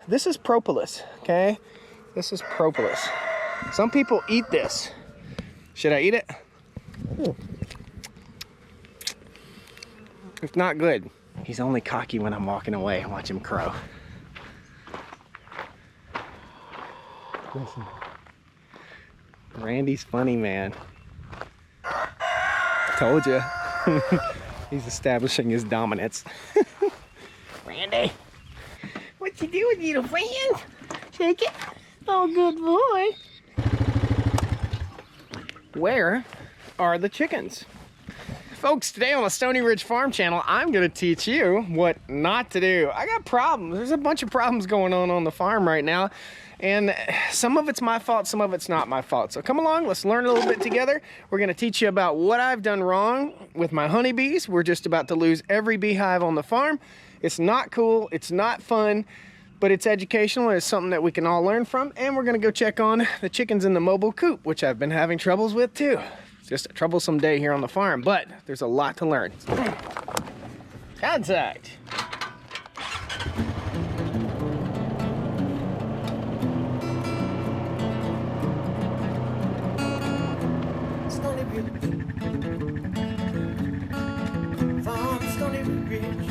this is propolis, okay? This is propolis. Some people eat this. Should I eat it? It's not good. He's only cocky when I'm walking away. Watch him crow. Listen. Randy's funny, man. Told you. He's establishing his dominance. Randy, what you doing, little friend? Shake it. Oh, good boy. Where are the chickens? Folks, today on the Stoney Ridge Farm Channel, I'm gonna teach you what not to do. I got problems. There's a bunch of problems going on the farm right now. And some of it's my fault, some of it's not my fault. So come along, let's learn a little bit together. We're gonna teach you about what I've done wrong with my honeybees. We're just about to lose every beehive on the farm. It's not cool, it's not fun, but it's educational and it's something that we can all learn from. And we're gonna go check on the chickens in the mobile coop, which I've been having troubles with too. It's just a troublesome day here on the farm, but there's a lot to learn. Contact. Stoney Ridge. Farm, Stoney Ridge.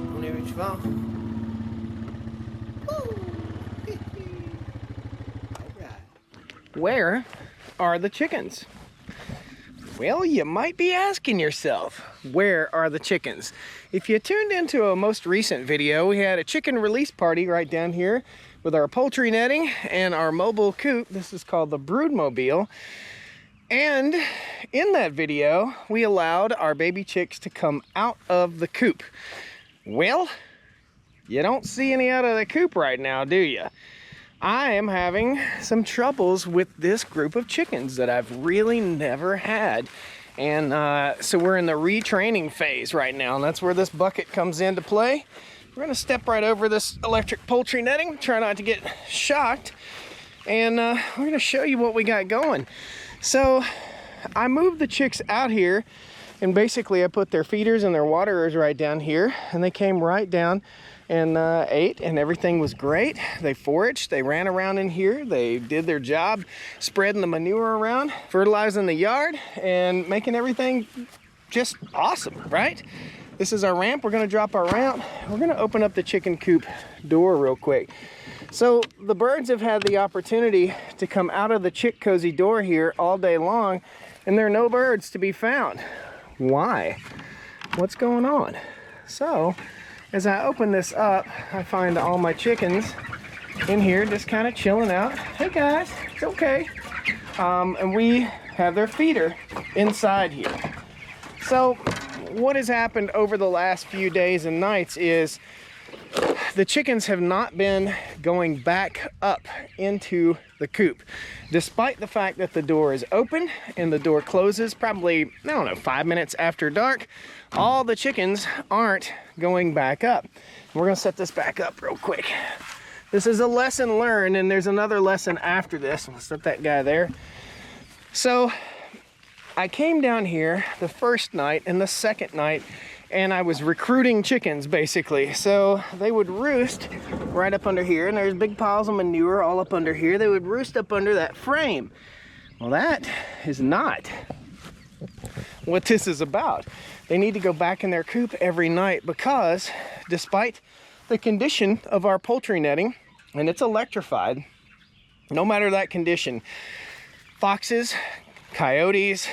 Stoney Ridge Farm. Where are the chickens? Well, you might be asking yourself, where are the chickens? If you tuned into a most recent video, we had a chicken release party right down here with our poultry netting and our mobile coop. This is called the Broodmobile. And in that video, we allowed our baby chicks to come out of the coop. Well, you don't see any out of the coop right now, do you? I am having some troubles with this group of chickens that I've really never had. And so we're in the retraining phase right now, and that's where this bucket comes into play. We're gonna step right over this electric poultry netting, try not to get shocked, and we're gonna show you what we got going. So I moved the chicks out here, and basically I put their feeders and their waterers right down here, and they came right down and ate, and everything was great. They foraged, they ran around in here, they did their job spreading the manure around, fertilizing the yard, and making everything just awesome, right? This is our ramp. We're gonna drop our ramp. We're gonna open up the chicken coop door real quick. So the birds have had the opportunity to come out of the chick cozy door here all day long, and there are no birds to be found. Why? What's going on? So, as I open this up, I find all my chickens in here just kind of chilling out. Hey guys, it's okay. And we have their feeder inside here. So what has happened over the last few days and nights is the chickens have not been going back up into the coop, despite the fact that the door is open and the door closes probably, I don't know, 5 minutes after dark. All the chickens aren't going back up. We're gonna set this back up real quick. This is a lesson learned, and there's another lesson after this. We'll set that guy there. So I came down here the first night and the second night, and I was recruiting chickens basically. So they would roost right up under here, and there's big piles of manure all up under here. They would roost up under that frame. Well, that is not what this is about. They need to go back in their coop every night because despite the condition of our poultry netting, and it's electrified, no matter that condition, foxes, coyotes,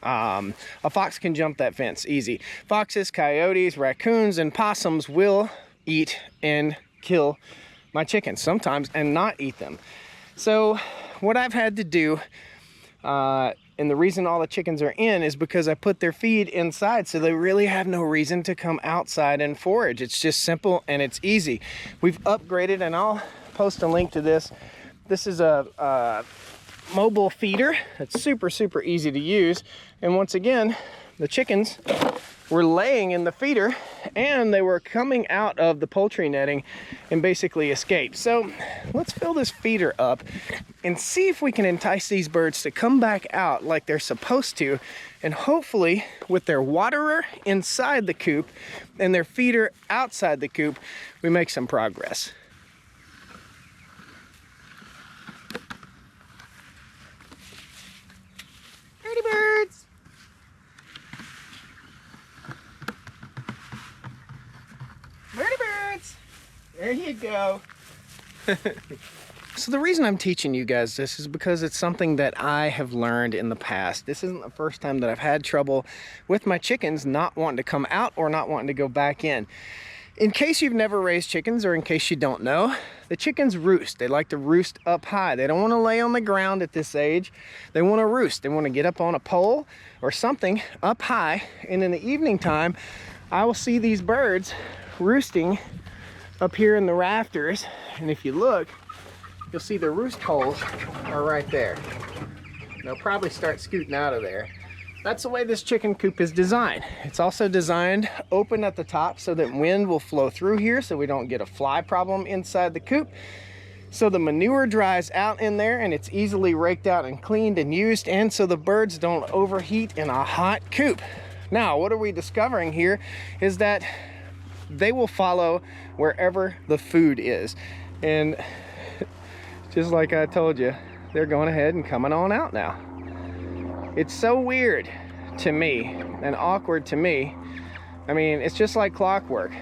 a fox can jump that fence easy. Foxes, coyotes, raccoons, and possums will eat and kill my chickens sometimes and not eat them. So what I've had to do, and the reason all the chickens are in is because I put their feed inside, so they really have no reason to come outside and forage. It's just simple and it's easy. We've upgraded, and I'll post a link to this. This is a mobile feeder. It's super, super easy to use. And once again, the chickens were laying in the feeder and they were coming out of the poultry netting and basically escaped. So let's fill this feeder up and see if we can entice these birds to come back out like they're supposed to, and hopefully with their waterer inside the coop and their feeder outside the coop, we make some progress. Pretty birds! Pretty birds! There you go. So the reason I'm teaching you guys this is because it's something that I have learned in the past. This isn't the first time that I've had trouble with my chickens not wanting to come out or not wanting to go back in. In case you've never raised chickens, or in case you don't know, the chickens roost. They like to roost up high. They don't want to lay on the ground at this age. They want to roost. They want to get up on a pole or something up high. And in the evening time, I will see these birds roosting up here in the rafters. And if you look, you'll see the roost holes are right there. They'll probably start scooting out of there. That's the way this chicken coop is designed. It's also designed open at the top so that wind will flow through here so we don't get a fly problem inside the coop. So the manure dries out in there and it's easily raked out and cleaned and used, and so the birds don't overheat in a hot coop. Now, what are we discovering here is that they will follow wherever the food is. And just like I told you, they're going ahead and coming on out now. It's so weird to me and awkward to me. I mean, it's just like clockwork.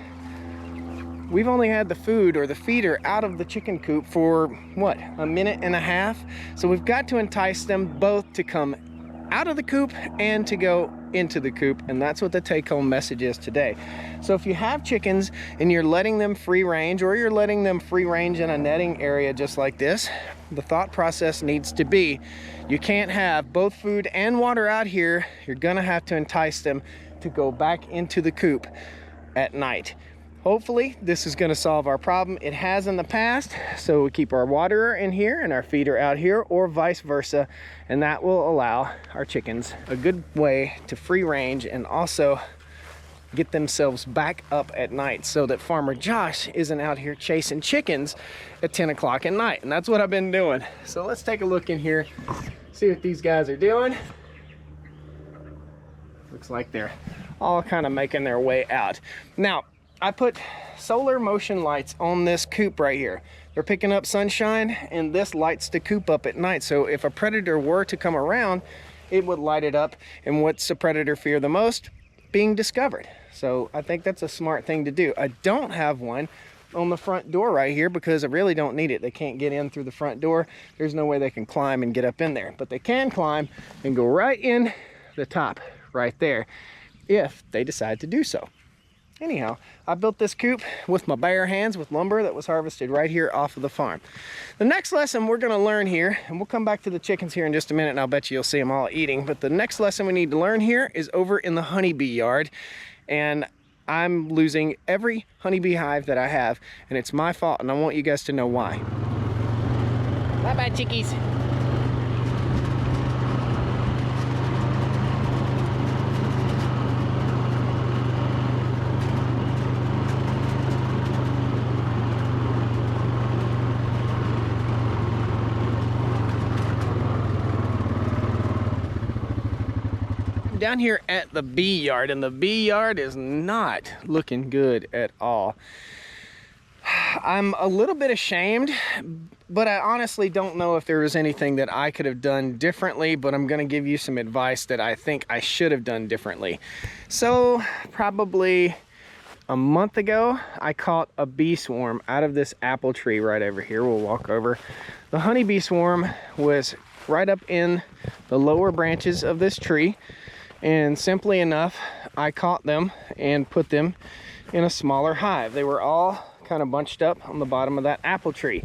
We've only had the food or the feeder out of the chicken coop for, what, a minute and a half? So we've got to entice them both to come out of the coop and to go into the coop, and that's what the take-home message is today. So if you have chickens and you're letting them free range, or you're letting them free range in a netting area just like this, the thought process needs to be, you can't have both food and water out here. You're gonna have to entice them to go back into the coop at night. Hopefully this is gonna solve our problem. It has in the past, so we keep our waterer in here and our feeder out here, or vice versa, and that will allow our chickens a good way to free range and also get themselves back up at night so that Farmer Josh isn't out here chasing chickens at 10 o'clock at night. And that's what I've been doing. So let's take a look in here, see what these guys are doing. Looks like they're all kind of making their way out. Now, I put solar motion lights on this coop right here. They're picking up sunshine, and this lights the coop up at night. So if a predator were to come around, it would light it up. And what's the predator fear the most? Being discovered. So I think that's a smart thing to do. I don't have one on the front door right here because I really don't need it. They can't get in through the front door. There's no way they can climb and get up in there, but they can climb and go right in the top right there if they decide to do so. Anyhow, I built this coop with my bare hands with lumber that was harvested right here off of the farm. The next lesson we're gonna learn here, and we'll come back to the chickens here in just a minute, and I'll bet you'll see them all eating, but the next lesson we need to learn here is over in the honeybee yard, and I'm losing every honeybee hive that I have, and it's my fault, and I want you guys to know why. Bye-bye, chickies. Down here at the bee yard, and the bee yard is not looking good at all. I'm a little bit ashamed, but I honestly don't know if there was anything that I could have done differently, but I'm gonna give you some advice that I think I should have done differently. So probably a month ago, I caught a bee swarm out of this apple tree right over here. We'll walk over. The honeybee swarm was right up in the lower branches of this tree. And simply enough, I caught them and put them in a smaller hive. They were all kind of bunched up on the bottom of that apple tree.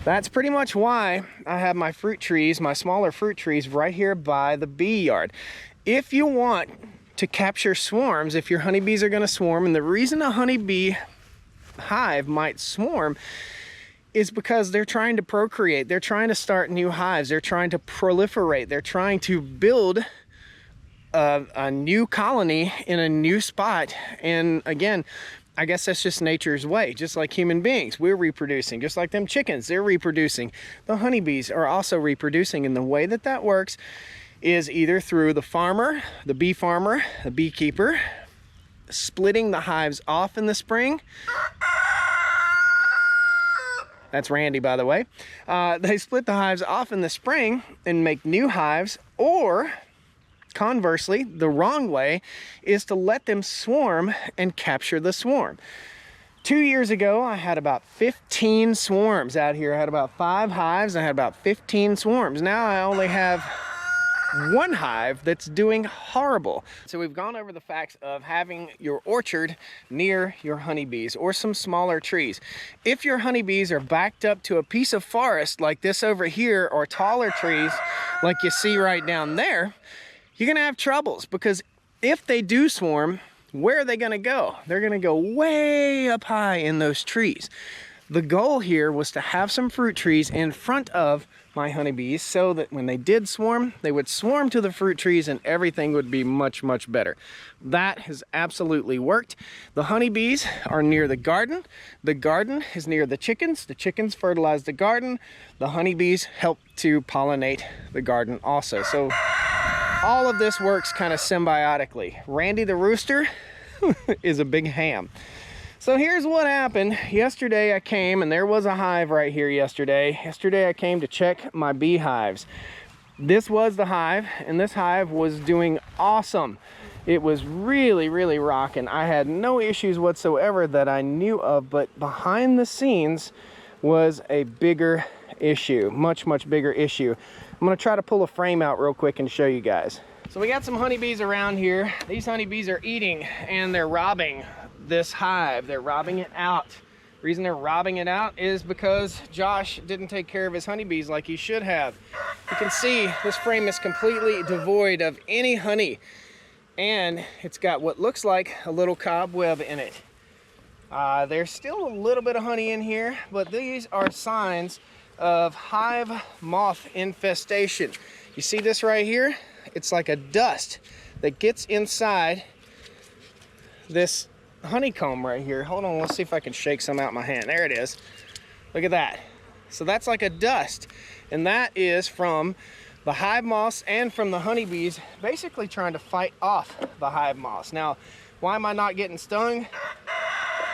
That's pretty much why I have my fruit trees, my smaller fruit trees, right here by the bee yard. If you want to capture swarms, if your honeybees are gonna swarm, and the reason a honeybee hive might swarm is because they're trying to procreate, they're trying to start new hives, they're trying to proliferate, they're trying to build a new colony in a new spot. And again, I guess that's just nature's way. Just like human beings, we're reproducing. Just like them chickens, they're reproducing. The honeybees are also reproducing. And the way that that works is either through the farmer, the beekeeper, splitting the hives off in the spring. That's Randy, by the way. They split the hives off in the spring and make new hives, or conversely, the wrong way is to let them swarm and capture the swarm. 2 years ago, I had about 15 swarms out here. I had about 5 hives. I had about 15 swarms. Now I only have 1 hive that's doing horrible. So we've gone over the facts of having your orchard near your honeybees or some smaller trees. If your honeybees are backed up to a piece of forest like this over here, or taller trees like you see right down there, you're gonna have troubles, because if they do swarm, where are they gonna go? They're gonna go way up high in those trees. The goal here was to have some fruit trees in front of my honeybees so that when they did swarm, they would swarm to the fruit trees and everything would be much, much better. That has absolutely worked. The honeybees are near the garden. The garden is near the chickens. The chickens fertilize the garden. The honeybees help to pollinate the garden also. So all of this works kind of symbiotically. Randy the rooster is a big ham. So here's what happened. Yesterday I came, and there was a hive right here yesterday. Yesterday I came to check my beehives. This was the hive, and this hive was doing awesome. It was really, really rocking. I had no issues whatsoever that I knew of, but behind the scenes was a bigger issue, much, much bigger issue. I'm gonna try to pull a frame out real quick and show you guys. So we got some honeybees around here. These honeybees are eating, and they're robbing this hive. They're robbing it out. The reason they're robbing it out is because Josh didn't take care of his honeybees like he should have. You can see this frame is completely devoid of any honey, and it's got what looks like a little cobweb in it. There's still a little bit of honey in here, but these are signs of hive moth infestation. You see this right here? It's like a dust that gets inside this honeycomb right here. Hold on, let's see if I can shake some out my hand. There it is. Look at that. So that's like a dust, and that is from the hive moths and from the honeybees basically trying to fight off the hive moths. Now, why am I not getting stung?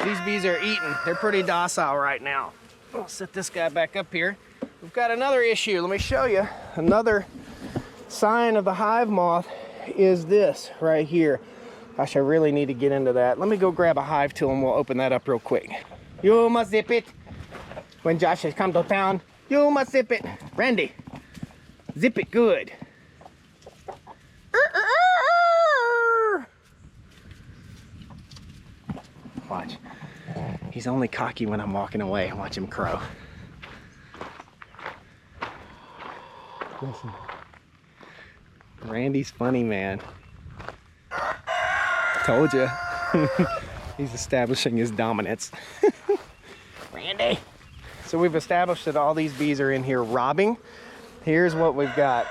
These bees are eating. They're pretty docile right now. I'll set this guy back up here. We've got another issue. Let me show you. Another sign of the hive moth is this right here. Gosh, I really need to get into that. Let me go grab a hive tool and we'll open that up real quick. You must zip it. When Josh has come to town, you must zip it. Randy, zip it good. Watch. He's only cocky when I'm walking away. Watch him crow. Listen. Randy's funny, man. Told you. He's establishing his dominance. Randy. So we've established that all these bees are in here robbing. Here's what we've got.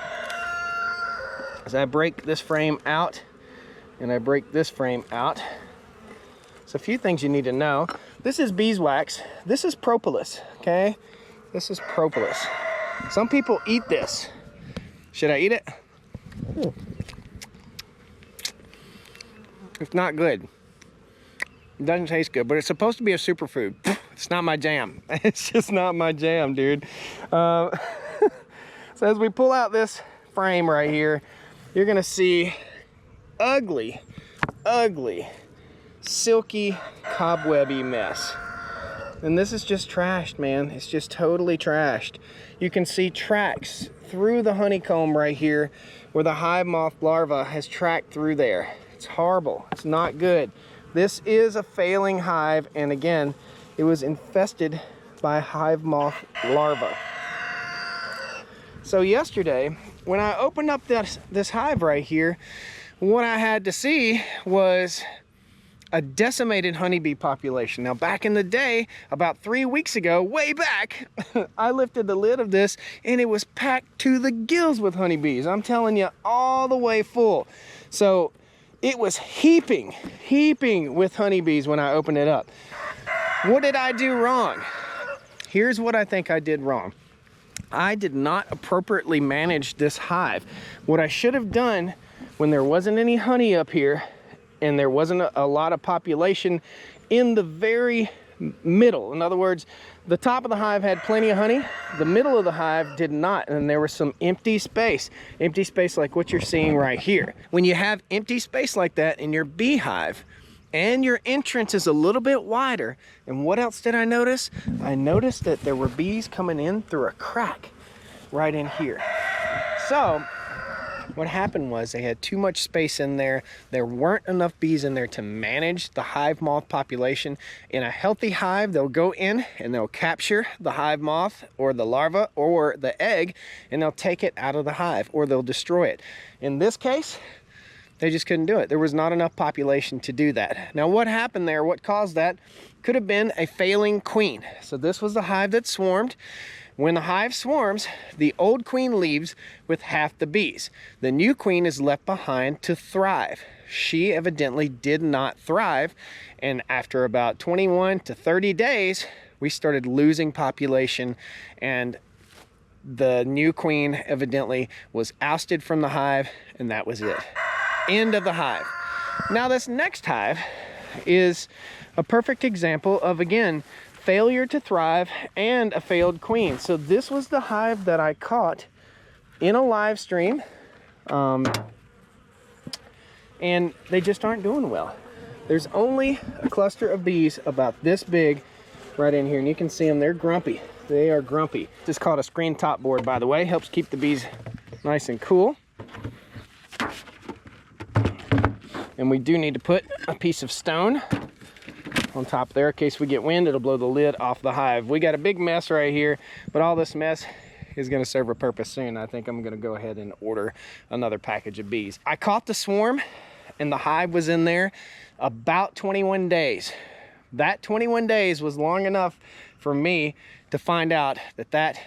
As I break this frame out and I break this frame out. So a few things you need to know. This is beeswax. This is propolis, okay? This is propolis. Some people eat this. Should I eat it? It's not good. It doesn't taste good, but it's supposed to be a superfood. It's not my jam. It's just not my jam, dude. So as we pull out this frame right here, you're gonna see ugly, ugly, silky, cobwebby mess. And this is just trashed, man. It's just totally trashed. You can see tracks through the honeycomb right here where the hive moth larva has tracked through there. It's horrible. It's not good. This is a failing hive, and again, it was infested by hive moth larva. So yesterday, when I opened up this hive right here, what I had to see was a decimated honeybee population. Now, back in the day, about 3 weeks ago, way back, I lifted the lid of this and it was packed to the gills with honeybees. I'm telling you, all the way full. So it was heaping with honeybees when I opened it up. What did I do wrong? Here's what I think I did wrong. I did not appropriately manage this hive. What I should have done when there wasn't any honey up here and there wasn't a lot of population in the very middle. In other words, the top of the hive had plenty of honey, the middle of the hive did not, and there was some empty space like what you're seeing right here. When you have empty space like that in your beehive and your entrance is a little bit wider, and what else did I notice? I noticed that there were bees coming in through a crack right in here. So what happened was they had too much space in there. There weren't enough bees in there to manage the hive moth population. In a healthy hive, they'll go in and they'll capture the hive moth or the larva or the egg, and they'll take it out of the hive or they'll destroy it. In this case, they just couldn't do it. There was not enough population to do that. Now, what happened there, what caused that, could have been a failing queen. So this was the hive that swarmed. When the hive swarms, the old queen leaves with half the bees. The new queen is left behind to thrive. She evidently did not thrive, and after about 21 to 30 days, we started losing population, and the new queen evidently was ousted from the hive, and that was it. End of the hive. Now this next hive is a perfect example of, again, failure to thrive and a failed queen. So this was the hive that I caught in a live stream, and they just aren't doing well. There's only a cluster of bees about this big right in here, and you can see them, they're grumpy. They are grumpy. This is called a screen top board, by the way. Helps keep the bees nice and cool. And we do need to put a piece of stone on top there in case we get wind. It'll blow the lid off the hive. We got a big mess right here, but all this mess is going to serve a purpose soon. I think I'm going to go ahead and order another package of bees. I caught the swarm and the hive was in there about 21 days. That 21 days was long enough for me to find out that that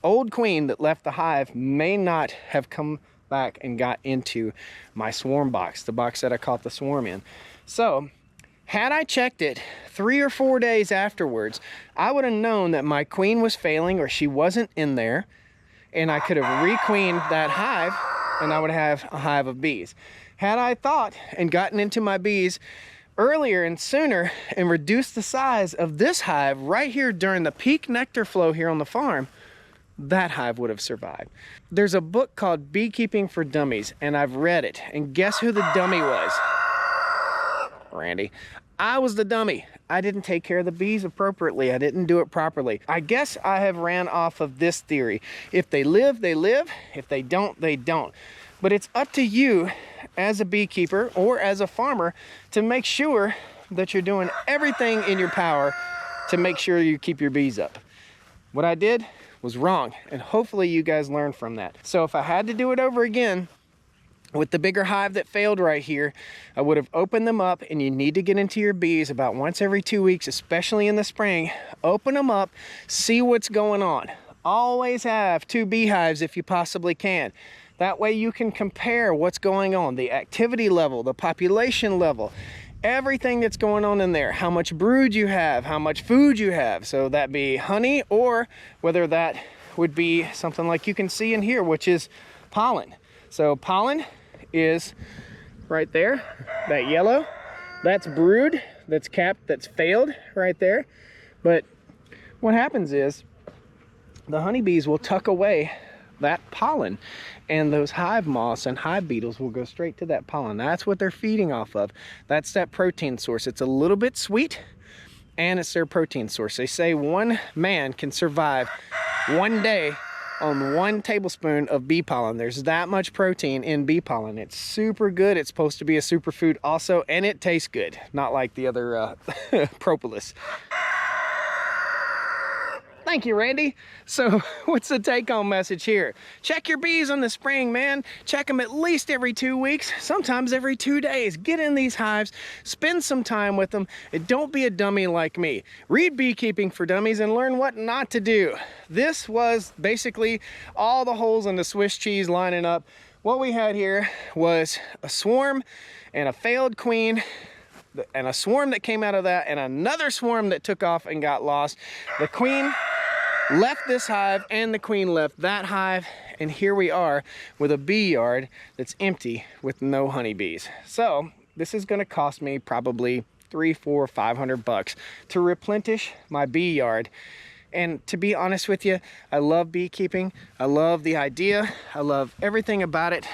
old queen that left the hive may not have come back and got into my swarm box, the box that I caught the swarm in. So had I checked it 3 or 4 days afterwards, I would have known that my queen was failing or she wasn't in there, and I could have re-queened that hive and I would have a hive of bees. Had I thought and gotten into my bees earlier and sooner and reduced the size of this hive right here during the peak nectar flow here on the farm, that hive would have survived. There's a book called Beekeeping for Dummies, and I've read it, and guess who the dummy was? Randy. I was the dummy. I didn't take care of the bees appropriately. I didn't do it properly. I guess I have ran off of this theory. If they live, they live. If they don't, they don't. But it's up to you as a beekeeper or as a farmer to make sure that you're doing everything in your power to make sure you keep your bees up. What I did was wrong, and hopefully you guys learned from that. So if I had to do it over again, with the bigger hive that failed right here, I would have opened them up, and you need to get into your bees about once every 2 weeks, especially in the spring. Open them up, see what's going on. Always have 2 beehives if you possibly can. That way you can compare what's going on, the activity level, the population level, everything that's going on in there, how much brood you have, how much food you have. So that be honey, or whether that would be something like you can see in here, which is pollen. So pollen is right there, that yellow, that's brood, that's capped, that's failed right there. But what happens is the honeybees will tuck away that pollen, and those hive moths and hive beetles will go straight to that pollen. That's what they're feeding off of. That's that protein source. It's a little bit sweet, and it's their protein source. They say one man can survive 1 day on 1 tablespoon of bee pollen. There's that much protein in bee pollen. It's super good. It's supposed to be a superfood also, and it tastes good, not like the other propolis. Thank you, Randy. So what's the take-home message here? Check your bees in the spring, man. Check them at least every 2 weeks, sometimes every 2 days. Get in these hives, spend some time with them, and don't be a dummy like me. Read Beekeeping for Dummies and learn what not to do. This was basically all the holes in the Swiss cheese lining up. What we had here was a swarm and a failed queen, and a swarm that came out of that, and another swarm that took off and got lost. The queen left this hive and the queen left that hive, and here we are with a bee yard that's empty with no honeybees. So this is going to cost me probably $300, $400, $500 to replenish my bee yard. And to be honest with you, I love beekeeping. I love the idea. I love everything about it.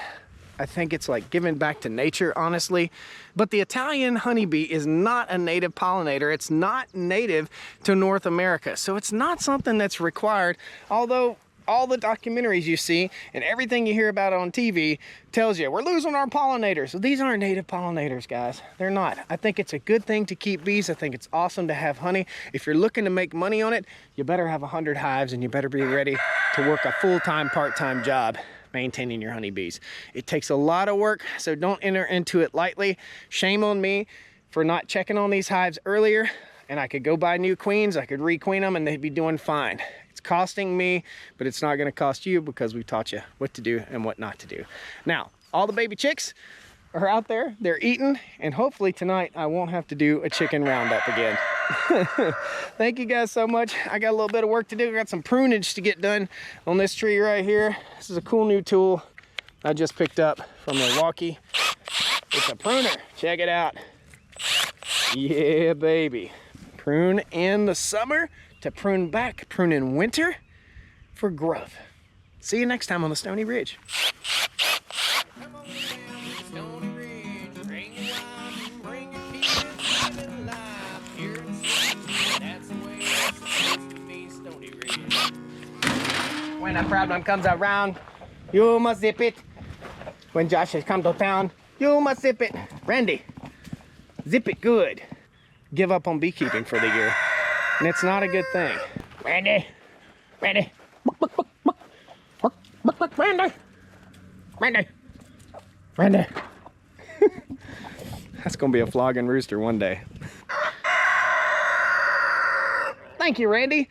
I think it's like giving back to nature, honestly. But the Italian honeybee is not a native pollinator. It's not native to North America. So it's not something that's required, although all the documentaries you see and everything you hear about on TV tells you we're losing our pollinators. So these aren't native pollinators, guys. They're not. I think it's a good thing to keep bees. I think it's awesome to have honey. If you're looking to make money on it, you better have 100 hives and you better be ready to work a full-time, part-time job maintaining your honeybees. It takes a lot of work, so don't enter into it lightly. Shame on me for not checking on these hives earlier, and I could go buy new queens, I could requeen them, and they'd be doing fine. It's costing me, but it's not gonna cost you because we taught you what to do and what not to do. Now, all the baby chicks are out there, they're eating, and hopefully tonight I won't have to do a chicken roundup again. Thank you guys so much. I got a little bit of work to do. I got some prunage to get done on this tree right here. This is a cool new tool I just picked up from Milwaukee. It's a pruner. Check it out. Yeah, baby. Prune in the summer to prune back, prune in winter for growth. See you next time on the Stoney Ridge. When a problem comes around, you must zip it. When Josh has come to town, you must zip it. Randy, zip it good. Give up on beekeeping for the year. And it's not a good thing. Randy, Randy, Randy, Randy, Randy. That's gonna be a flogging rooster one day. Thank you, Randy.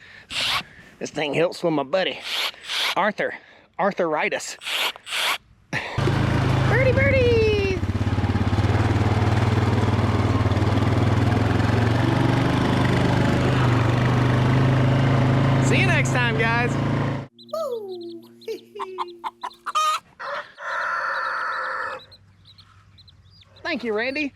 This thing helps with my buddy, arthritis. Birdie, birdie! See you next time, guys. Thank you, Randy.